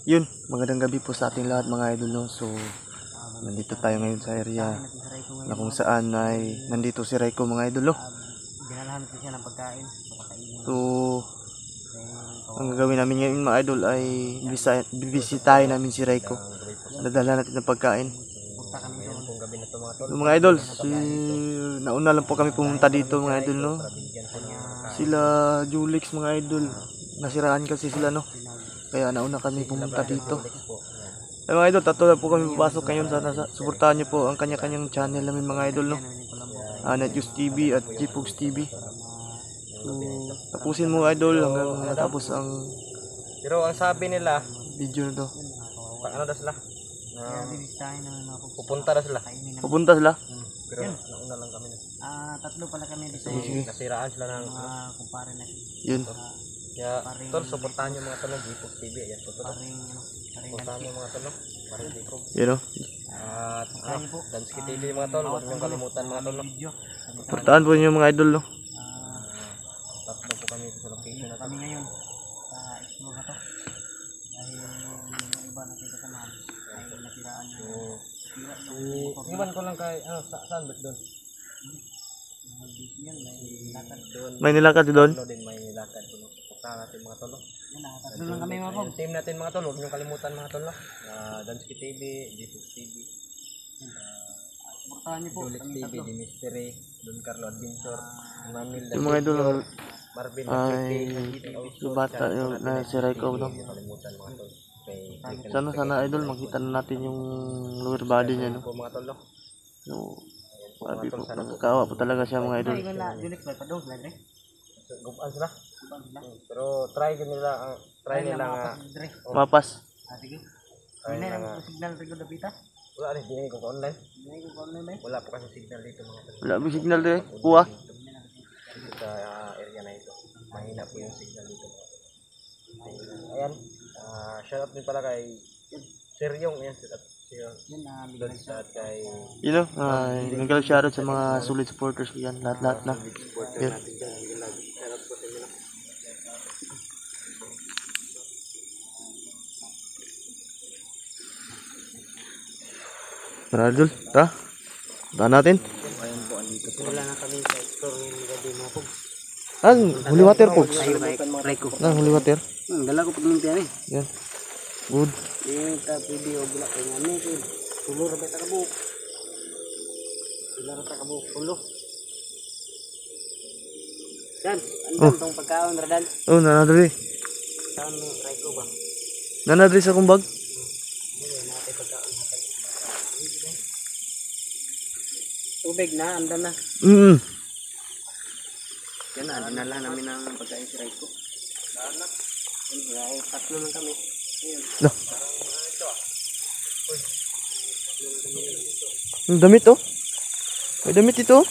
Yun, magandang gabi po sa ating lahat mga idol, no? So, nandito tayo ngayon sa area na kung saan ay nandito si Raiko mga idol, no? Dinalahan ko siya ng pagkain. So, ang gagawin namin ngayon mga idol ay bibisitahin namin si Raiko. Dadala natin ng pagkain. So, mga idol, nauna lang po kami pumunta dito mga idol, no? Sila Julix mga idol, nasiraan kasi sila, no? Kaya nauna kami pumunta dito. Ay mga idol, tatlo na po kami papasok ngayon. Sana suportahan nyo po ang kanya-kanyang channel namin mga idol, no? Netjuice TV at Gpogs TV. So, tapusin mo idol hanggang matapos ang pero ang sabi nila video na to. Ano daw sila? Pupunta na sila. Pupunta sila? Pero nauna lang kami. Tatlo pala kami dito. Nasiraan sila ng kumpare na. Yun. Kaya tol, suportahan nyo mga tol ng Gpogs TV. Ayan po tol. Suportahan nyo mga tol. Parang Gpogs. Yun o. At Dansky TV mga tol. Huwag nyo kalimutan mga tol. Suportahan po nyo mga idol, no? Tatlo po kami sa location na kami ngayon sa explore na to. Dahil yung iba na pinasamahan ay nasiraan yung iwan ko lang kay saan ba doon? May nilakad doon? May nilakad doon. Suportahan natin mga tol. Doon lang kami mga team natin mga tol. Huwag nyo kalimutan mga tol. Dansky TV, Gpogs TV, suportahan niyo po Julix TV, The Mystery, Don Carlo Adventure, Mamil, Yung mga idol Marvin, ay yung bata yung na si Raiko, no? Sana idol makita na natin yung lower body niya, no? So, sabi po, nakakawa po talaga siya mga idol. Gupaan sila. Pero try nila Mapas. Sige. Hindi na signal rin ko dapita. Wala rin, hindi ko online. Wala po kasi signal dito mga tol. Wala po signal dito, kuha. Sa area na ito. Mahina po yung signal dito. Ayan. Shout out din pala kay Sir Yung. Ayan, shout out at kay You know, nag-shoutout sa mga solid supporters ko yan. Lahat na. Yan. Tara idol, tara. Tara natin. Wala na kami sa explore ng gabi mga pogs. Holy water pogs. Raiko. Holy water. Dala ko paglimpian eh. Yan. Good. Kita video gula kay ngani kay tulo ra ta kabuk. Tulo ra ta kabuk tulo. Dan, andang tong pagkaon ra dan. Oh, nanadri. Taon mo Raiko ba? Nanadri sa kumbag. Natay pagkaon hatag. Tubig na, andan na. Yan na, dinala namin ng pagkain si Raiko. Tatlo lang kami. No. Yung damit oh. May damit ito.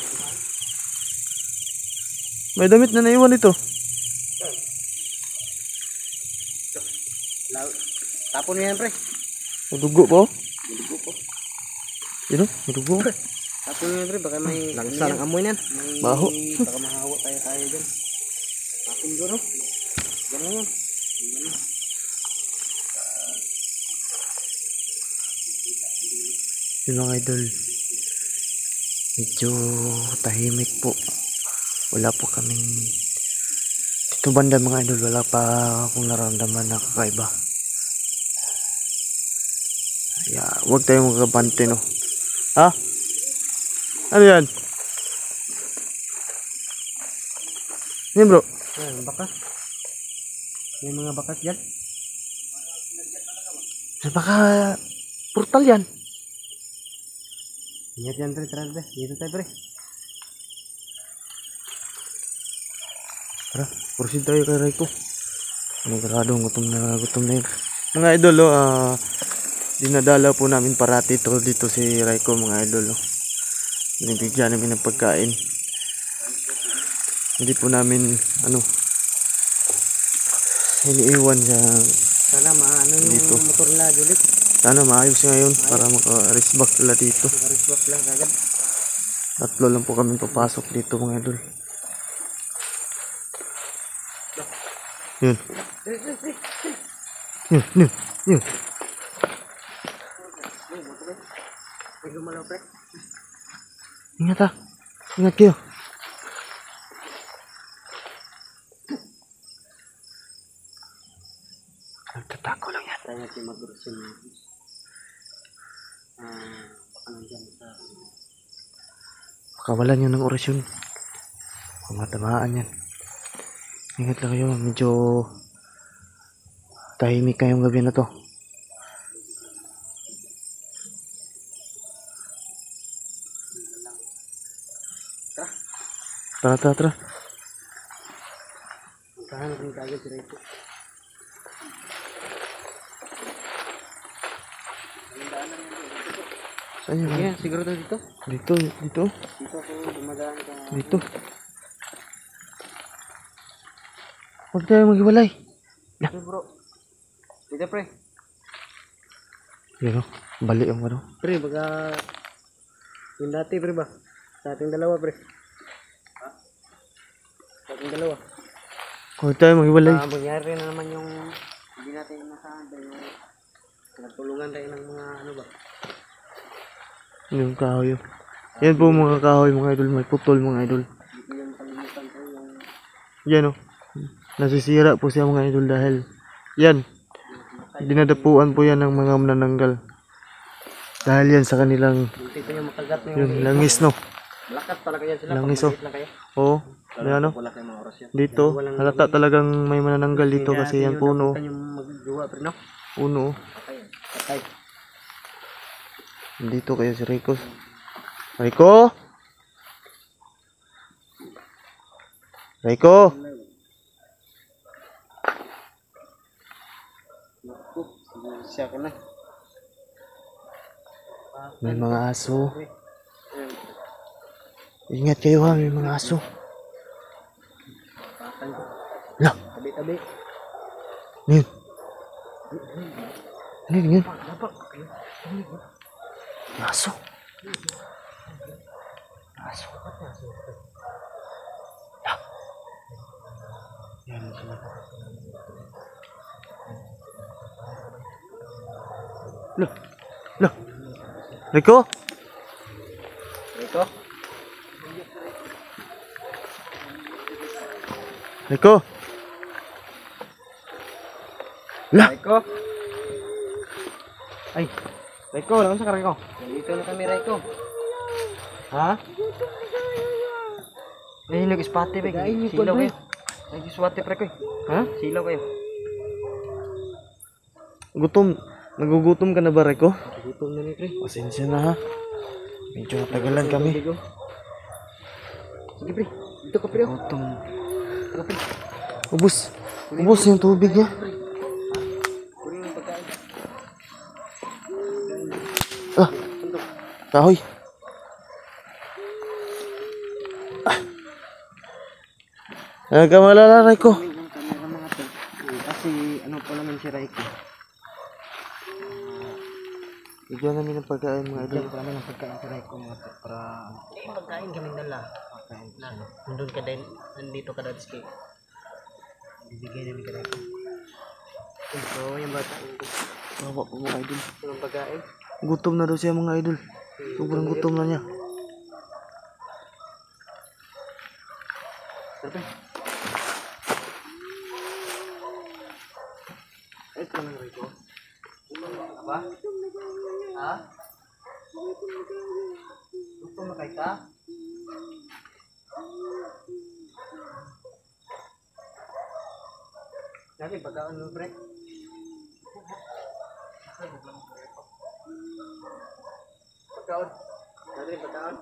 May damit na naiwan ito. Tapon mo yan pre. Madugo po. Madugo po. Yun oh, madugo. Tapon mo yan pre, baka may langsa ng amoy yan. Baho. Baka mahawa tayo dyan. Tapon dyan oh. Ganyan yan. Yun mga idol, medyo tahimik po. Wala po kaming dito banda mga idol, wala pa akong nararamdaman na kakaiba. Kaya huwag tayong magkabante, no? Ha? Ano yan? Yan bro? Baka? May mga bakas dyan. Baka portal yan. Ingat yan pre, tara pre. Dito tayo pre. Tara, proceed tayo kay Raiko. Nagkaradong gutom na yun. Mga idol, dinadala po namin parati dito si Raiko, mga idol. Binibigyan namin ng pagkain. Hindi po namin, iniiwan sa Sana maano yung dito. motor nila, Julik. Sana maayos ngayon para maka-rest back sila dito. Reswap lang kagad. Tatlo lang po kami papasok dito, mga idol. Yun. Yun. May gumalaw pre. Ingat ha. Ingat kayo. Nagtatako lang yan. Tayo natin mag-urusyon. Baka nandiyan sa... Pakawalan yun ng orasyon. Matamaan yan. Ingat lang kayo. Medyo tahimik kayong gabi na to. Tara. Magkahanap rin kagad si Raiko. Saan yun? Ayan, siguro tayo dito. Dito. Dito ako dumadaan ka. Dito. Huwag tayo maghiwalay. Dito bro. Dito pre. Yun o. Bali yung Pre, baga... Yung dati pre ba? Sa ating dalawa pre. Sa ating dalawa. Huwag tayo maghiwalay. Mangyari na naman yung... Hindi natin nasahan tayo yung... Nagtulungan tayo ng mga ano ba? Yung kahoy. Yan po mga kahoy, mga idol. May putol, mga idol. Dito yung kalimutan tayo yung... Yan o. Nasisira po siya, mga idol, dahil yan. Dinadapuan po yan ng mga manananggal. Dahil yan sa kanilang Dito yung makagat na yun, langis, no? Lakat talaga yan sila. Langis, Pag lang kayo. Oo. Yan o. Wala kayong mga oras yan. Dito. Halata talagang may manananggal dito kasi yan puno. Yung maggawa pre no? Puno. Patay. Dito kayo si Rico. Rico? Rico? Siya ka na. May mga aso. Ingat kayo ha, may mga aso. Lah, Tabi-tabi. yun. Ano yun? Aso. Aso. Lah. Yan sila. Lah. Lah. Rico? Ito. Rico? Lah. Raiko. Ay. Raiko, lang sa Raiko. Dito na kami Raiko. Ha? Eh, nag-spate ba? Silaw kayo. Nag-spate pre ko. Ha? Silaw kayo. Gutom. Nagugutom ka na ba, Rico? Gutom na ni pre. Pasensya na ha. Medyo natagalan kami. Sige pre. Dito ka pre. Gutom. Dito pre. Ubus. Ubus yung tubig niya. Kunin yung pagkain. Ah. Kahoy. Huwag ka malala, Rico. Yung camera mga to. Kasi ano pa naman si Raiko. Bigyan namin ng pagkain, mga idol. Bigyan pa namin ng pagkain si Raiko mga to. Para pagkain kaming dala. Pagkain na. Nandun ka din. Nandito ka dati kay. Bibigay namin ka Raiko. So yung bata. Bawa po, mga idol. Yung pagkain. Gutom na daw siya, mga idol. Sobrang gutom na niya. Sabi. Ito ka ng Raiko. Ano ba? Ha? Gutom na kayo ka? Lagi pagkaon mo, pre. Pagkaon. Lagi pagkaon.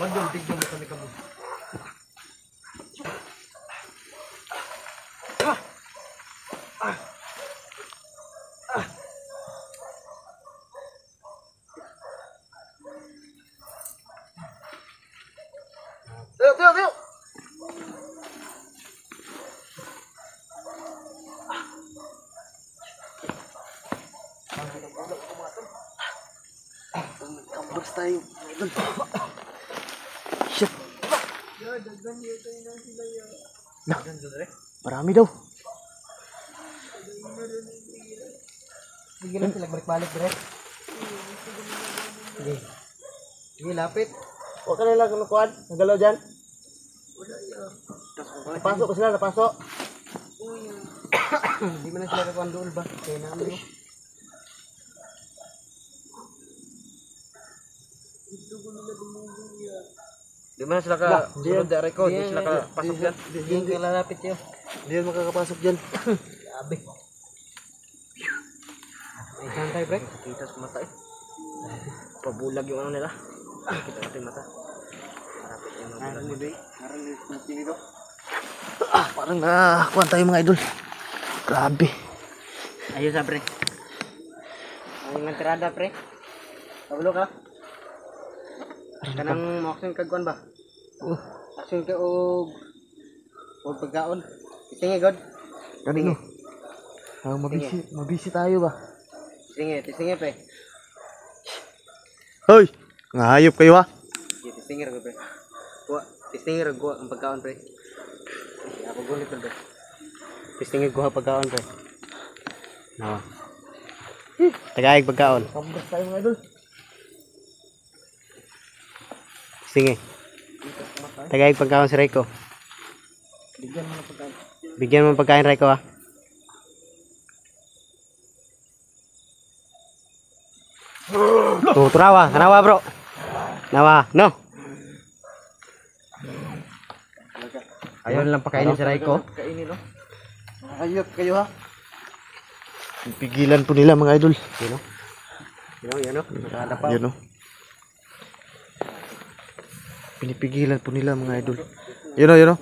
Madong tignan mo kami kamo. Tiyo. Kambas tayo, mga idol. Shit. Nah, marami daw. Sige lang sila balik-balik, pre. Sige. Sige, lapit. Huwag ka na lang kulukuhan. Nagalaw dyan. Napasok ko sila, napasok. Hindi mo na sila kakuhan doon ba? Kaya na ano. Di man sila ka sunod di record, di sila ka pasok yan. Hindi ka lalapit yun. Hindi yan makakapasok dyan. Grabe. May saan tayo, pre? Kita sa mata eh. Pabulag yung ano nila. Kita natin mata. Harapit yung mga bulag. Parang nakakuha tayo mga idol. Grabe. Ayos ha, pre. Ay, mantirada, pre. Pablo ka? Kanang maksin kagkuhan ba? Action ka o pagkaon. Tingi, God. Kanino? Mabisi tayo ba? Tisingi, pre. Hoy! Ngayop kayo ha? Tisingi, pre. Tisingi, ang pagkaon, pre. Ako gulit, pre. Tisingi, pagkaon, pre. Nawa. Tagaig pagkaon. Kambas tayo mga idol. Sige. Tagaig pagkaon si Rico. Bigyan mo ng pagkain, Rico, ha? Turawa. Nawa, bro. Nawa. No. Ayaw lang pakainin si Rico. Kainin no? Ngayop kayo ha? Pigilan po nila mga idol. Yan o. Nakada pa. Yan o. Pinipigilan po nila mga idol. Yan o.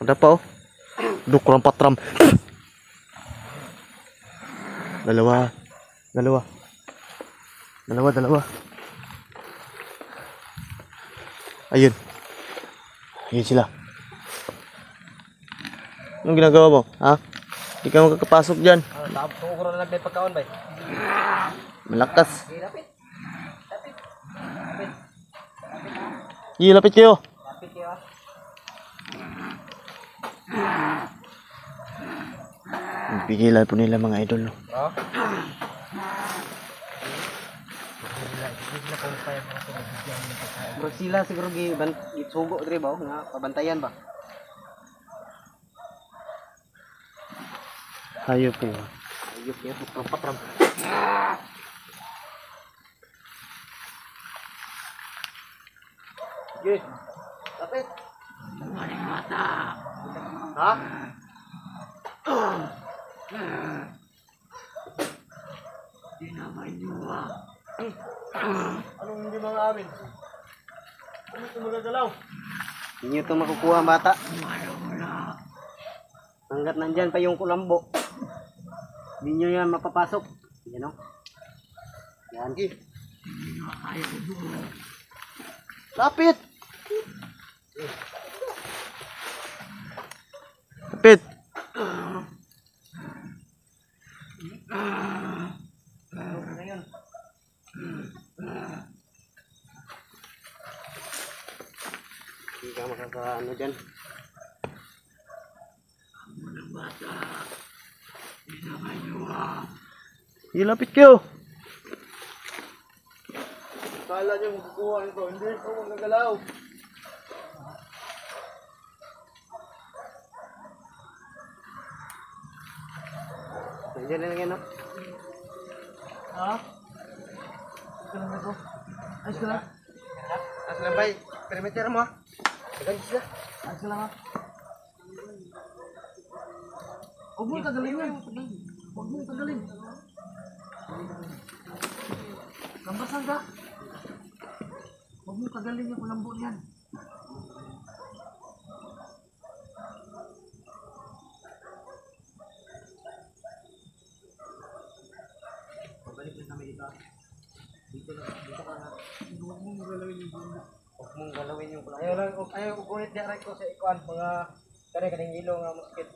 Ada pa o. Dukram patram. Dalawa. Ayun. Ayun sila. Anong ginagawa mo? Ha? Hindi ka makakapasok dyan. Tapos ko na nagbay pagkaon ba? Malakas. Lapit kayo. Pigilan po nila mga idol. No? Bro, sila siguro gisugo dre ba nga pabantayan ba? Hayop kayo. Ayok niya, patram. Sige. Lapit. Ha? Anong hindi mga amin? Ano ito magagalaw? Hindi nyo ito makukuha ang bata. Hanggat nandyan pa yung kulambo, hindi nyo yan mapapasok. Yan o. Yan. Lapit. Lapit. Hindi ka makakaano dyan. Lapit kayo. Kala niyo makukuha nito. Hindi ito magagalaw. Nandiyan na lang yan, no? Ha? Ayos ka lang ako. Ayos ka lang. Aslan bay, perimeter mo. Tekan sila. Ayos ka lang ha. Huwag mo tagalin yan. Huwag mo tagalin. Lambasan ka. Huwag mo tagalin yung kulambo niyan. Pabalik lang kami dito. Dito ka na. Huwag mong galawin yung bunda. Huwag mong galawin yung kulang. Ayaw ko gunit di aray ko sa ikuan mga kaning ilo nga muskit.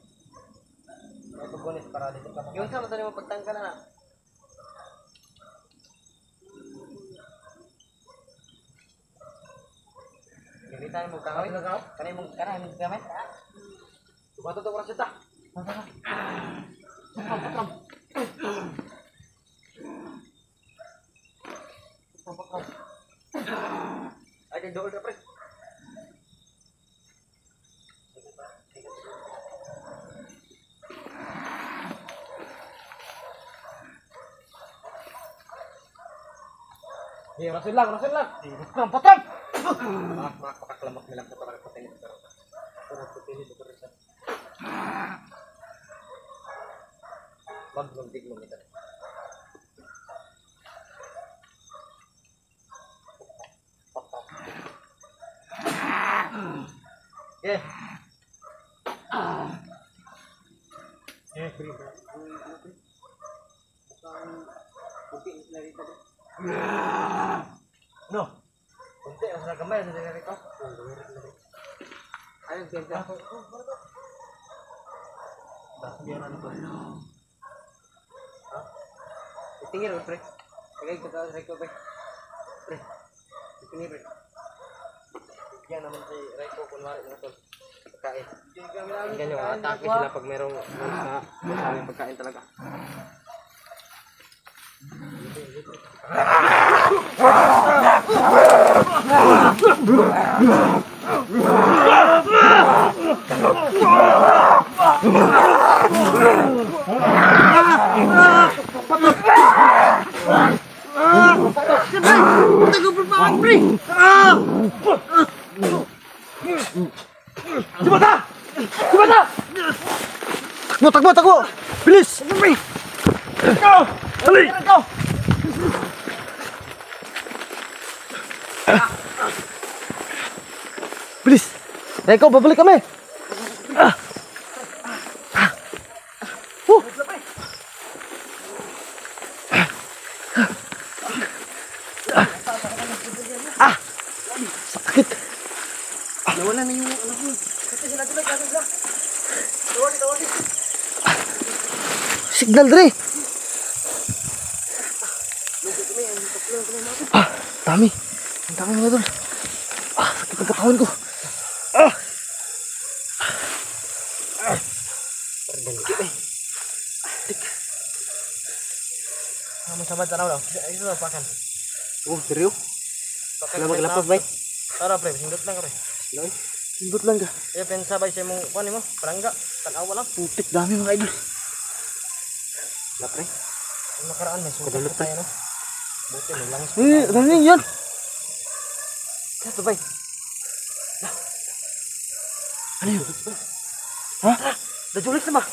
Ayaw ko gunit para dito ka. Yung sa mata mo pagtangka na na. Hindi tayo mo kahoy. Kanay mong gamit. Tumato to para sita. Ay kay dool ka pre. Hey, rasul lang. Patram, patram. Makakalamak nilang sa parang patay nito. Pero putih itu terus. Magluntig mo nito. Yeah. Free. Putih na rito. No. Kunti ang sa kamay sa diri ko. Ayun kaya. Biaran ko. Ha? Tingin pre. Kaya ko sa Rico pre. Pre. Tingin pre. Yan naman si Rico kunwari na to. Pagkain. Ganyan yung atake sila pag merong masaming pagkain talaga. Takbo! Bilis! Dali! Bilis! Reko, babalik kami! Sakit! Nawala na yung anak mo. Signal, Dre! Dami! Ang dami mga dol! Sakit ang katawan ko! Sama-sama tanaw daw. Ito na pakan. Oh, seryo? Pakan Wala maglapos bay. Tara pre, sindot lang pre. Loy. Simbot lang ka. Kaya pensabay sa mong kuan mo, palangga, tanawa lang. Putik, dami mga idol. La pre. Ang nakaraan may sugat Kadulot, tayo no. Buti may langis. Dami yan! Kato bay. Ano yun? Najulik na ba?